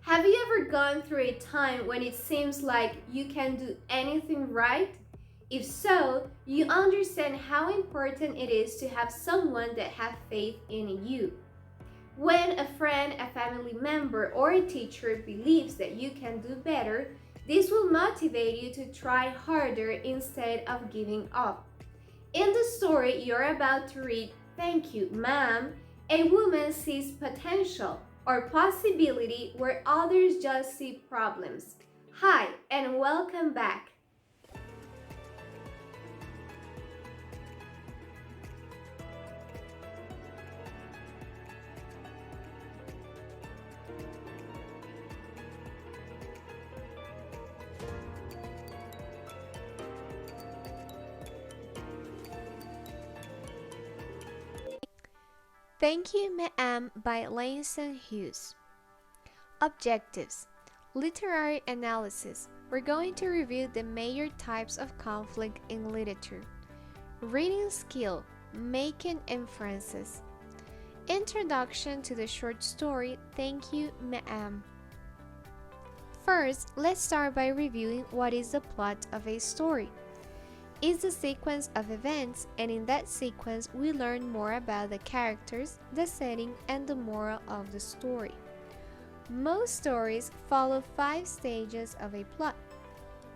Have you ever gone through a time when it seems like you can do anything right? If so, you understand how important it is to have someone that has faith in you. When a friend, a family member, or a teacher believes that you can do better, this will motivate you to try harder instead of giving up. In the story you're about to read, Thank You, Ma'am, a woman sees potential or possibility where others just see problems. Hi, and welcome back. Thank You, Ma'am by Langston Hughes. Objectives: Literary analysis. We're going to review the major types of conflict in literature. Reading skill, making inferences. Introduction to the short story Thank You, Ma'am. First, let's start by reviewing what is the plot of a story. It's the sequence of events, and in that sequence we learn more about the characters, the setting, and the moral of the story. Most stories follow 5 stages of a plot.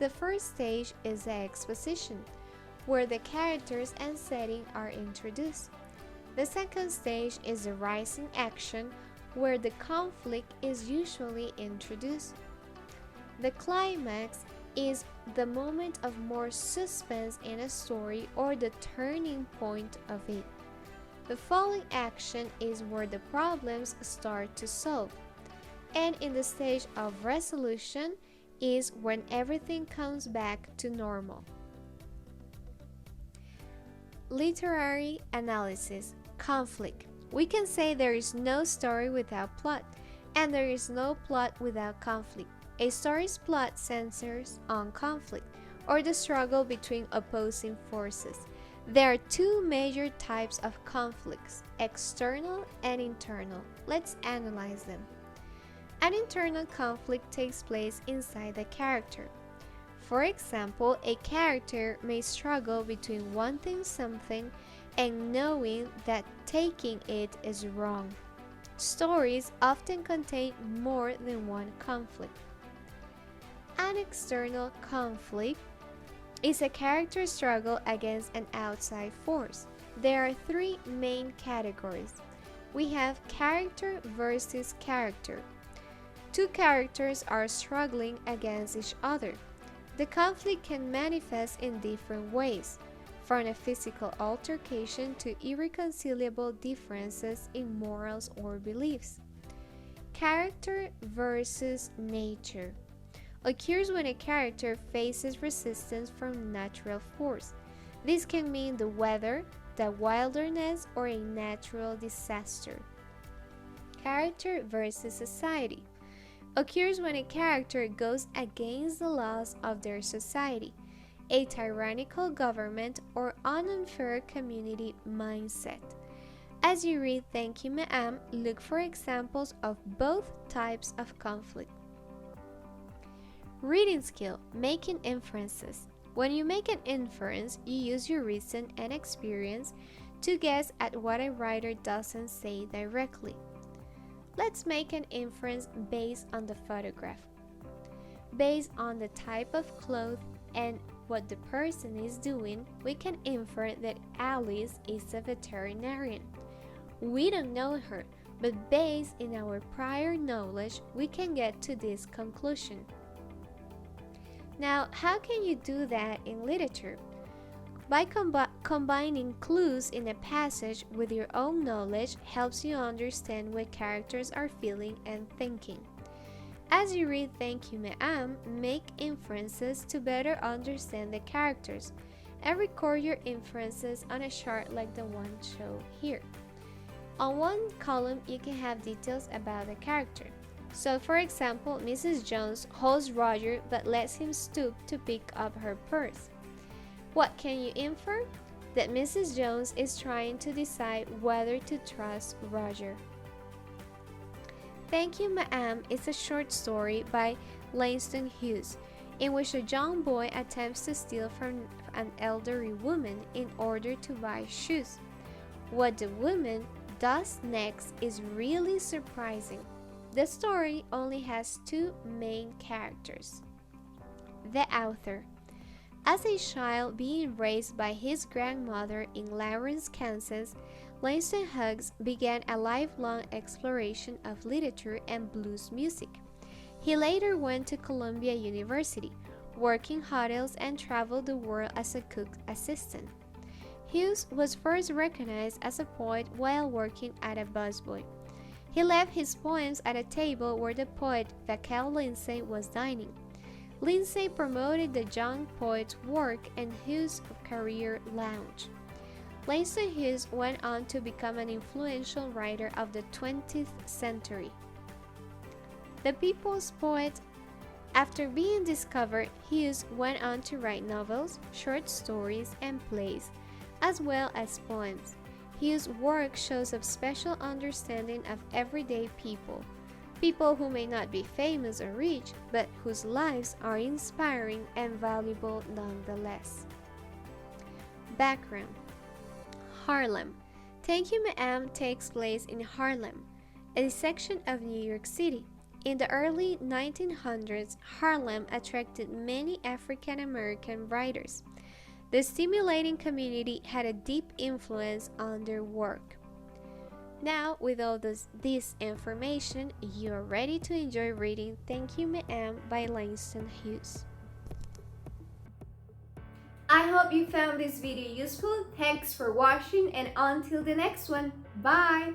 The first stage is the exposition, where the characters and setting are introduced. The second stage is the rising action, where the conflict is usually introduced. The climax is the moment of more suspense in a story or the turning point of it. The falling action is where the problems start to solve. And in the stage of resolution is when everything comes back to normal. Literary analysis. Conflict. We can say there is no story without plot, and there is no plot without conflict. A story's plot centers on conflict, or the struggle between opposing forces. There are 2 major types of conflicts, external and internal. Let's analyze them. An internal conflict takes place inside the character. For example, a character may struggle between wanting something and knowing that taking it is wrong. Stories often contain more than one conflict. An external conflict is a character struggle against an outside force. There are 3 main categories. We have character versus character. 2 characters are struggling against each other. The conflict can manifest in different ways, from a physical altercation to irreconcilable differences in morals or beliefs. Character versus nature occurs when a character faces resistance from natural force. This can mean the weather, the wilderness, or a natural disaster. Character versus society occurs when a character goes against the laws of their society, a tyrannical government, or an unfair community mindset. As you read Thank You, Ma'am, look for examples of both types of conflict. Reading skill, making inferences. When you make an inference, you use your reason and experience to guess at what a writer doesn't say directly. Let's make an inference based on the photograph. Based on the type of clothes and what the person is doing, we can infer that Alice is a veterinarian. We don't know her, but based on our prior knowledge, we can get to this conclusion. Now, how can you do that in literature? By combining clues in a passage with your own knowledge helps you understand what characters are feeling and thinking. As you read Thank You, Ma'am, make inferences to better understand the characters, and record your inferences on a chart like the one shown here. On one column, you can have details about the character. So, for example, Mrs. Jones holds Roger but lets him stoop to pick up her purse. What can you infer? That Mrs. Jones is trying to decide whether to trust Roger. Thank You Ma'am is a short story by Langston Hughes, in which a young boy attempts to steal from an elderly woman in order to buy shoes. What the woman does next is really surprising. The story only has two main characters. The author. As a child being raised by his grandmother in Lawrence, Kansas, Langston Hughes began a lifelong exploration of literature and blues music. He later went to Columbia University, worked in hotels and traveled the world as a cook assistant. Hughes was first recognized as a poet while working at a busboy. He left his poems at a table where the poet Vachel Lindsay was dining. Lindsay promoted the young poet's work and Hughes' career launched. Langston Hughes went on to become an influential writer of the 20th century. The people's poet. After being discovered, Hughes went on to write novels, short stories, and plays, as well as poems. Hughes' work shows a special understanding of everyday people. People who may not be famous or rich, but whose lives are inspiring and valuable nonetheless. Background: Harlem. Thank You Ma'am takes place in Harlem, a section of New York City. In the early 1900s, Harlem attracted many African American writers. The stimulating community had a deep influence on their work. Now, with all this information, you are ready to enjoy reading Thank You Ma'am by Langston Hughes. I hope you found this video useful. Thanks for watching and until the next one. Bye!